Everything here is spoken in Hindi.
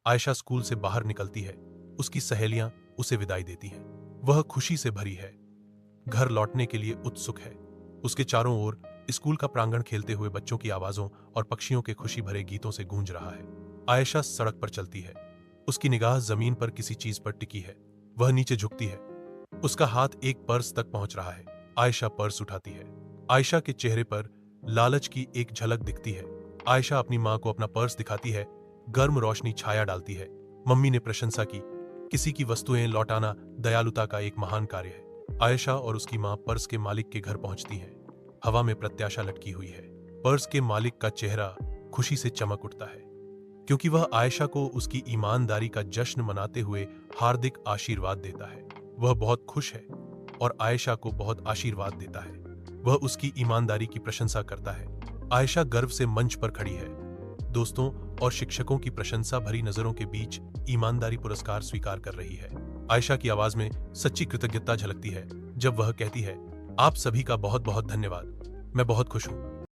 आयशा स्कूल से बाहर निकलती है। उसकी सहेलियां उसे विदाई देती हैं। वह खुशी से भरी है, घर लौटने के लिए उत्सुक है। उसके चारों ओर स्कूल का प्रांगण खेलते हुए बच्चों की आवाजों और पक्षियों के खुशी भरे गीतों से गूंज रहा है। आयशा सड़क पर चलती है। उसकी निगाह जमीन पर किसी चीज पर टिकी है। वह नीचे झुकती है। उसका हाथ एक पर्स तक पहुंच रहा है। आयशा पर्स उठाती है। आयशा के चेहरे पर लालच की एक झलक दिखती है। आयशा अपनी मां को अपना पर्स दिखाती है। गर्म रोशनी छाया डालती है। मम्मी ने प्रशंसा की। किसी की वस्तुएं लौटाना दयालुता का एक महान कार्य है। आयशा और उसकी मां पर्स के मालिक के घर पहुंचती हैं। हवा में प्रत्याशा लटकी हुई है। पर्स के मालिक का चेहरा खुशी से चमक उठता है, क्योंकि वह आयशा को उसकी ईमानदारी का जश्न मनाते हुए हार्दिक आशीर्वाद देता है। वह बहुत खुश है और आयशा को बहुत आशीर्वाद देता है। वह उसकी ईमानदारी की प्रशंसा करता है। आयशा गर्व से मंच पर खड़ी है। दोस्तों और शिक्षकों की प्रशंसा भरी नजरों के बीच ईमानदारी पुरस्कार स्वीकार कर रही है। आयशा की आवाज में सच्ची कृतज्ञता झलकती है जब वह कहती है, आप सभी का बहुत बहुत धन्यवाद। मैं बहुत खुश हूं।